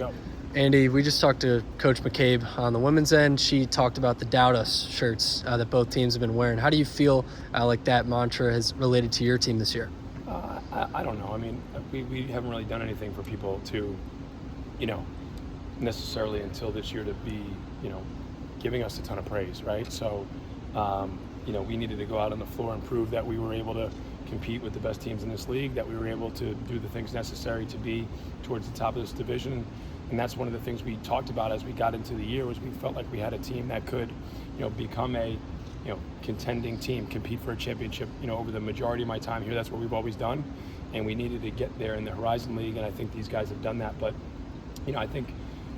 go. Andy, we just talked to Coach McCabe on the women's end. She talked about the Doubt Us shirts that both teams have been wearing. How do you feel like that mantra has related to your team this year? I don't know. I mean, we haven't really done anything for people to, necessarily until this year to be, giving us a ton of praise, right? So, we needed to go out on the floor and prove that we were able to compete with the best teams in this league, that we were able to do the things necessary to be towards the top of this division. And that's one of the things we talked about as we got into the year, was we felt like we had a team that could, become a, contending team, compete for a championship. Over the majority of my time here, that's what we've always done. And we needed to get there in the Horizon League, and I think these guys have done that. But, I think,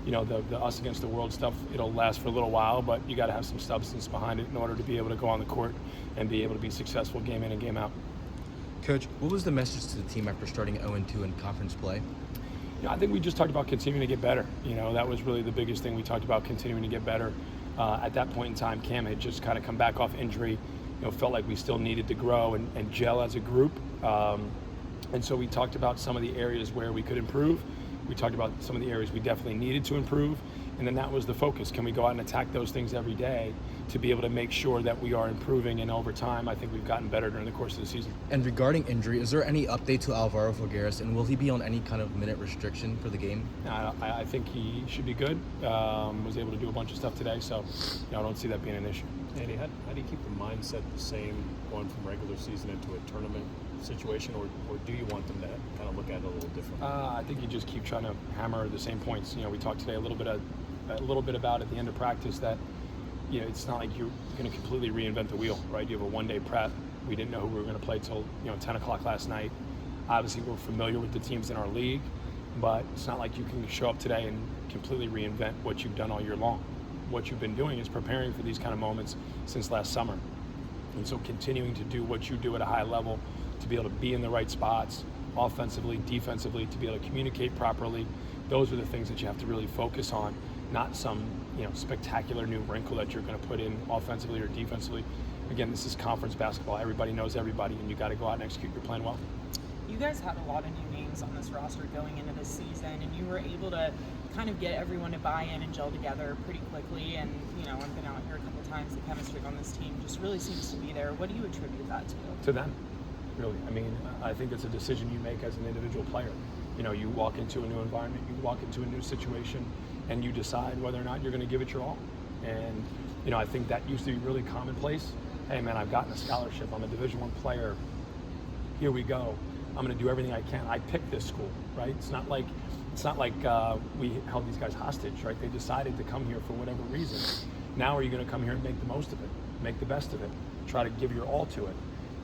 the us against the world stuff, it'll last for a little while, but you got to have some substance behind it in order to be able to go on the court and be able to be successful game in and game out. Coach, what was the message to the team after starting 0-2 in conference play? I think we just talked about continuing to get better. That was really the biggest thing. We talked about continuing to get better. At that point in time, Cam had just kind of come back off injury. Felt like we still needed to grow and gel as a group. And so we talked about some of the areas where we could improve. We talked about some of the areas we definitely needed to improve. And then that was the focus. Can we go out and attack those things every day to be able to make sure that we are improving? And over time, I think we've gotten better during the course of the season. And regarding injury, is there any update to Alvaro Figueres, and will he be on any kind of minute restriction for the game? I think he should be good. Was able to do a bunch of stuff today, so I don't see that being an issue. Andy, how do you keep the mindset the same going from regular season into a tournament situation, or do you want them to kind of look at it a little differently? I think you just keep trying to hammer the same points. We talked today a little bit about at the end of practice that it's not like you're going to completely reinvent the wheel, right? You have a one-day prep. We didn't know who we were going to play till 10 o'clock last night. Obviously, we're familiar with the teams in our league, but it's not like you can show up today and completely reinvent what you've done all year long. What you've been doing is preparing for these kind of moments since last summer. And so continuing to do what you do at a high level, to be able to be in the right spots, offensively, defensively, to be able to communicate properly, those are the things that you have to really focus on, not some spectacular new wrinkle that you're going to put in offensively or defensively. Again, this is conference basketball. Everybody knows everybody, and you got to go out and execute your plan well. You guys had a lot of new names on this roster going into this season, and you were able to kind of get everyone to buy in and gel together pretty quickly. And I've been out here a couple times. The chemistry on this team just really seems to be there. What do you attribute that to? To them, really. I mean, I think it's a decision you make as an individual player. You walk into a new environment, you walk into a new situation, and you decide whether or not you're going to give it your all. And I think that used to be really commonplace. Hey man, I've gotten a scholarship. I'm a Division I player. Here we go. I'm going to do everything I can. I picked this school, right? It's not like we held these guys hostage, right? They decided to come here for whatever reason. Now are you going to come here and make the most of it, make the best of it, try to give your all to it?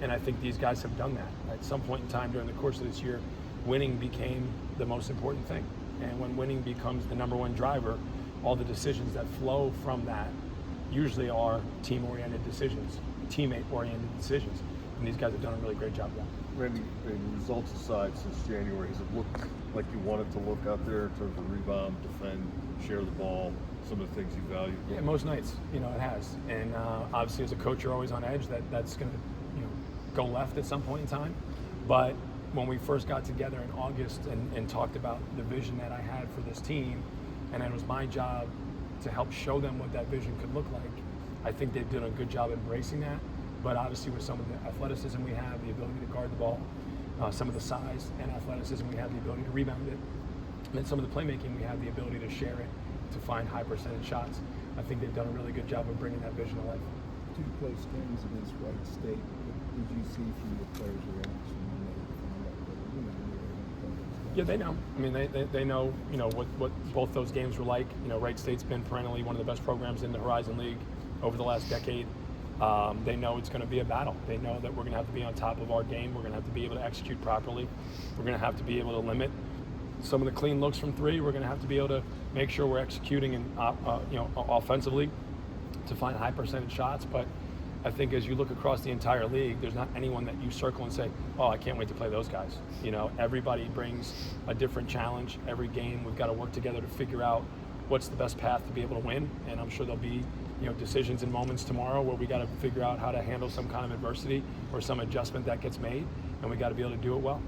And I think these guys have done that. At some point in time during the course of this year, winning became the most important thing. And when winning becomes the number one driver, all the decisions that flow from that usually are team-oriented decisions, teammate-oriented decisions. And these guys have done a really great job of that. Randy, results aside, since January, has it looked like you wanted to look out there in terms of rebound, defend, share the ball, some of the things you value? Yeah, most nights, it has. And obviously as a coach, you're always on edge. That's going to go left at some point in time. But when we first got together in August and talked about the vision that I had for this team, and it was my job to help show them what that vision could look like, I think they've done a good job embracing that. But obviously with some of the athleticism we have, the ability to guard the ball, some of the size and athleticism we have, the ability to rebound it, and then some of the playmaking we have, the ability to share it, to find high percentage shots. I think they've done a really good job of bringing that vision to life. Two close games against Wright State. What did you see from your players' reaction? Yeah, they know. I mean, they know, what both those games were like. Wright State's been perennially one of the best programs in the Horizon League over the last decade. They know it's going to be a battle. They know that we're going to have to be on top of our game. We're going to have to be able to execute properly. We're going to have to be able to limit some of the clean looks from three. We're going to have to be able to make sure we're executing and offensively to find high percentage shots. But I think as you look across the entire league, there's not anyone that you circle and say, oh, I can't wait to play those guys. Everybody brings a different challenge. Every game we've got to work together to figure out what's the best path to be able to win. And I'm sure there'll be decisions and moments tomorrow where we got to figure out how to handle some kind of adversity or some adjustment that gets made, and we got to be able to do it well.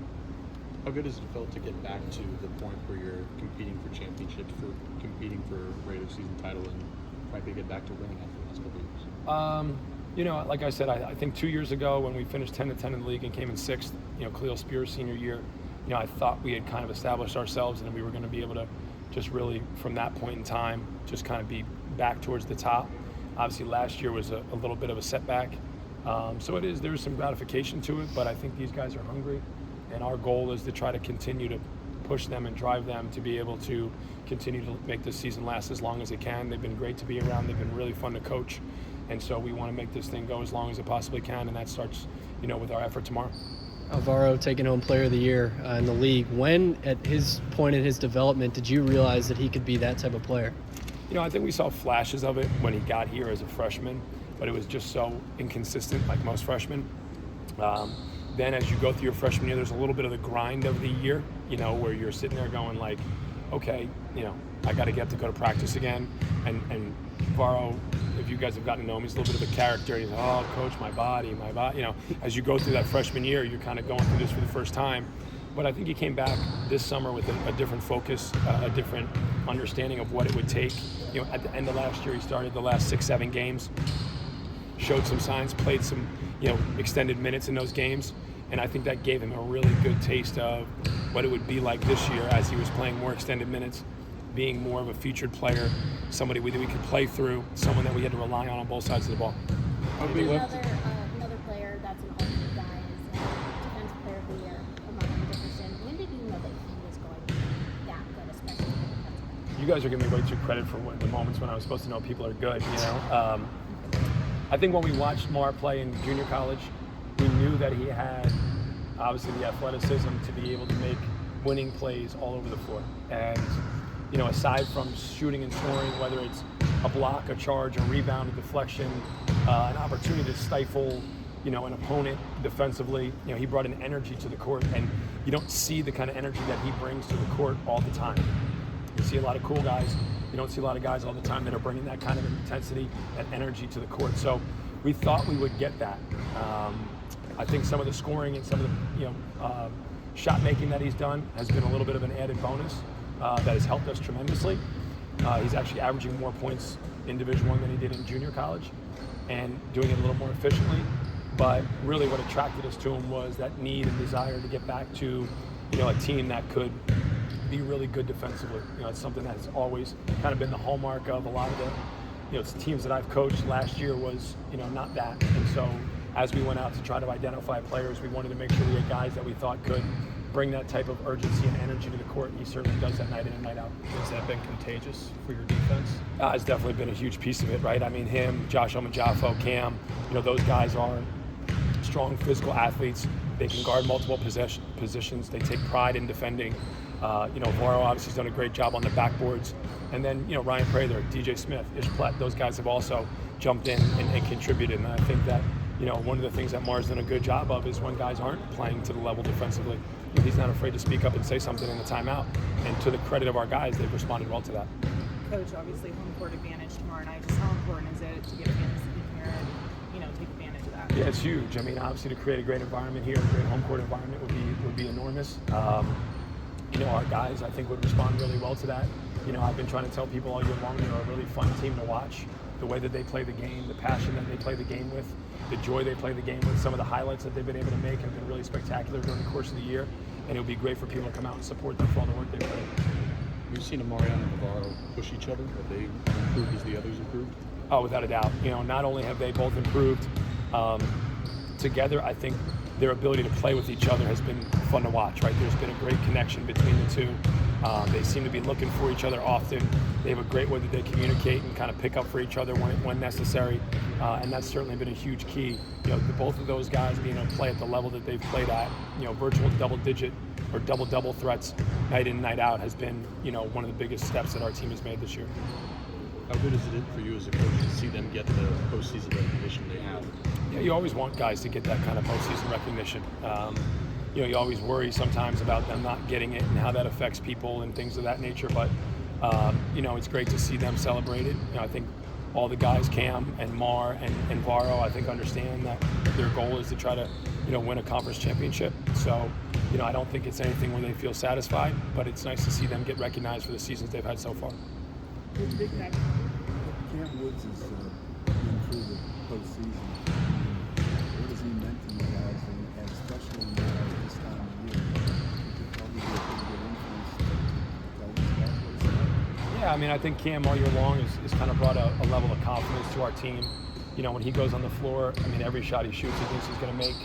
How good does it feel to get back to the point where you're competing for championships project for competing for a regular season title and frankly get back to winning after the last couple of years? You know, like I said, I think 2 years ago when we finished 10-10 in the league and came in sixth, you know, Khalil Spears' senior year, you know, I thought we had kind of established ourselves and we were going to be able to just really, from that point in time, just kind of be back towards the top. Obviously, last year was a little bit of a setback. So there's some gratification to it, but I think these guys are hungry, and our goal is to try to continue to push them and drive them to be able to continue to make this season last as long as it can. They've been great to be around. They've been really fun to coach. And so we want to make this thing go as long as it possibly can, and that starts, you know, with our effort tomorrow. Alvaro taking home Player of the Year in the league. When, at his point in his development, did you realize that he could be that type of player? You know, I think we saw flashes of it when he got here as a freshman, but it was just so inconsistent, like most freshmen. Then as you go through your freshman year, there's a little bit of the grind of the year, you know, where you're sitting there going like, okay, you know, I got to get to go to practice again. And Alvaro, if you guys have gotten to know him, he's a little bit of a character. He's like, oh, coach, my body. You know, as you go through that freshman year, you're kind of going through this for the first time. But I think he came back this summer with a different focus, a different understanding of what it would take. You know, at the end of last year, he started the last 6-7 games, showed some signs, played some, you know, extended minutes in those games. And I think that gave him a really good taste of what it would be like this year as he was playing more extended minutes, being more of a featured player, somebody that we could play through, someone that we had to rely on both sides of the ball. Another player that's an all-star guy is Defensive Player of the Year, Amari Dickerson. When did you know that he was going to be that good, especially for defensive? You guys are giving me way too credit for the moments when I was supposed to know people are good, you know? I think when we watched Mar play in junior college, we knew that he had obviously the athleticism to be able to make winning plays all over the floor. And, you know, aside from shooting and scoring, whether it's a block, a charge, a rebound, a deflection, an opportunity to stifle, you know, an opponent defensively, you know, he brought an energy to the court, and you don't see the kind of energy that he brings to the court all the time. You see a lot of cool guys. You don't see a lot of guys all the time that are bringing that kind of intensity and energy to the court. So we thought we would get that. I think some of the scoring and some of the, you know, shot making that he's done has been a little bit of an added bonus that has helped us tremendously. He's actually averaging more points in Division I than he did in junior college, and doing it a little more efficiently. But really what attracted us to him was that need and desire to get back to, you know, a team that could be really good defensively. You know, it's something that's always kind of been the hallmark of a lot of the, you know, teams that I've coached. Last year was, you know, not that. And so as we went out to try to identify players, we wanted to make sure we had guys that we thought could bring that type of urgency and energy to the court, and he certainly does that night in and night out. Has that been contagious for your defense? It's definitely been a huge piece of it, right? I mean, him, Josh Omajafo, Cam, you know, those guys are strong physical athletes. They can guard multiple positions. They take pride in defending. You know, Varo obviously has done a great job on the backboards. And then, you know, Ryan Prather, DJ Smith, Ish Plett, those guys have also jumped in and contributed. And I think that, you know, one of the things that Mar's done a good job of is when guys aren't playing to the level defensively, he's not afraid to speak up and say something in the timeout. And to the credit of our guys, they've responded well to that. Coach, obviously home court advantage tomorrow night. Just how important is it to get fans to be here and, you know, take advantage of that? Yeah, it's huge. I mean, obviously to create a great environment here, a great home court environment would be enormous. You know, our guys, I think, would respond really well to that. You know, I've been trying to tell people all year long they're a really fun team to watch. The way that they play the game, the passion that they play the game with, the joy they play the game with, some of the highlights that they've been able to make have been really spectacular during the course of the year. And it would be great for people to come out and support them for all the work they've put in. You've seen Amarion and Navarro push each other. Have they improved as the others improved? Oh, without a doubt. You know, not only have they both improved together, I think their ability to play with each other has been fun to watch, right? There's been a great connection between the two. They seem to be looking for each other often. They have a great way that they communicate and kind of pick up for each other when necessary. And that's certainly been a huge key. You know, both of those guys being able to play at the level that they've played at, you know, virtual double-digit or double-double threats night in, night out has been, you know, one of the biggest steps that our team has made this year. How good is it for you as a coach to see them get the postseason recognition they have? Yeah, you always want guys to get that kind of postseason recognition. You know, you always worry sometimes about them not getting it and how that affects people and things of that nature. But, you know, it's great to see them celebrated. You know, I think all the guys, Cam and Mar and Varo, I think understand that their goal is to try to win a conference championship. So, I don't think it's anything where they feel satisfied, but it's nice to see them get recognized for the seasons they've had so far. Cam Woods has been through the postseason. What has he meant to you guys, and especially this time of year? It could probably be a pretty good influence to tell these guys what it's like. Yeah, I think Cam all year long has kind of brought a level of confidence to our team. When he goes on the floor, every shot he shoots, he thinks he's going to make.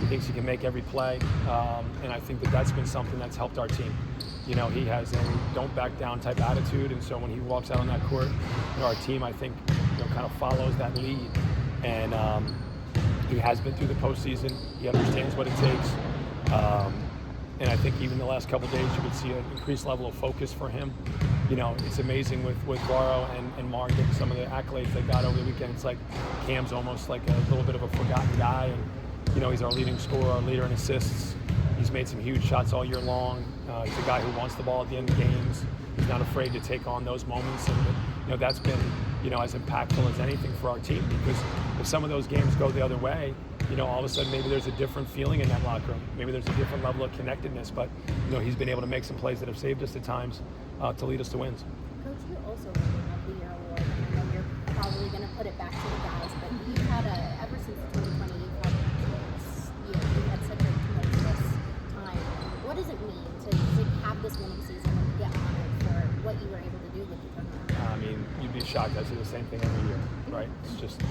He thinks he can make every play, and I think that's been something that's helped our team. He has a don't back down type attitude, and so when he walks out on that court, our team, I think, kind of follows that lead. And he has been through the postseason. He understands what it takes. And I think even the last couple of days, you could see an increased level of focus for him. It's amazing with Varro and Mark and some of the accolades they got over the weekend. It's like Cam's almost like a little bit of a forgotten guy. And, he's our leading scorer, our leader in assists. He's made some huge shots all year long. He's a guy who wants the ball at the end of games. He's not afraid to take on those moments. And, that's been, as impactful as anything for our team, because if some of those games go the other way, all of a sudden maybe there's a different feeling in that locker room. Maybe there's a different level of connectedness, but, he's been able to make some plays that have saved us at times to lead us to wins. Coach, you also won the Year award. I know you're probably going to put it back to the guys, but you've had ever since 2020, you've had such a tumultuous time. What does it mean to have this winning season and get honored for what you were able to do with the tournament? You'd be shocked. I see the same thing every year, right? It's just,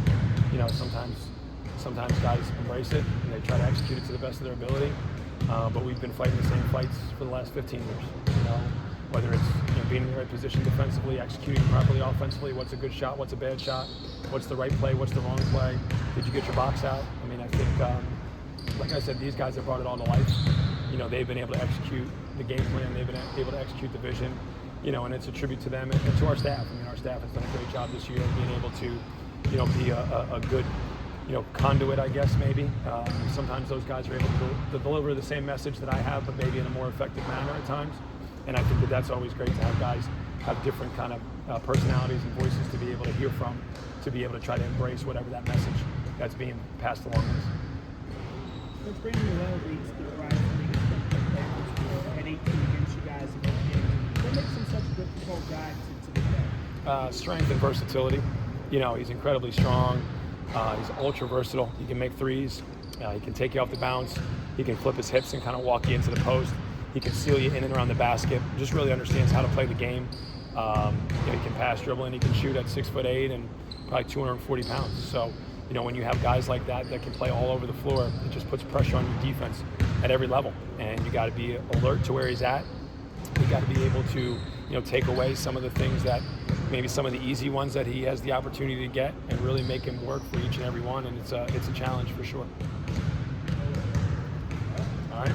sometimes guys embrace it and they try to execute it to the best of their ability. But we've been fighting the same fights for the last 15 years. Whether it's being in the right position defensively, executing properly offensively, what's a good shot, what's a bad shot, what's the right play, what's the wrong play, did you get your box out? I think, like I said, these guys have brought it all to life. They've been able to execute the game plan, they've been able to execute the vision, and it's a tribute to them and to our staff. Our staff has done a great job this year of being able to, be a good, conduit, I guess, maybe. Sometimes those guys are able to deliver the same message that I have, but maybe in a more effective manner at times. And I think that's always great to have guys have different kind of personalities and voices to be able to hear from, to be able to try to embrace whatever that message that's being passed along is. Coach Brandon Noel leads the Rise League had 18 against you guys in both games. What makes him such a difficult guy to defend? Strength and versatility. He's incredibly strong. He's ultra versatile. He can make threes. He can take you off the bounce. He can flip his hips and kind of walk you into the post. He can seal you in and around the basket. Just really understands how to play the game. He can pass, dribble, and he can shoot at 6'8" and probably 240 pounds. So, when you have guys like that can play all over the floor, it just puts pressure on your defense at every level. And you got to be alert to where he's at. You got to be able to, take away some of the things that maybe some of the easy ones that he has the opportunity to get and really make him work for each and every one. And it's a challenge for sure. All right.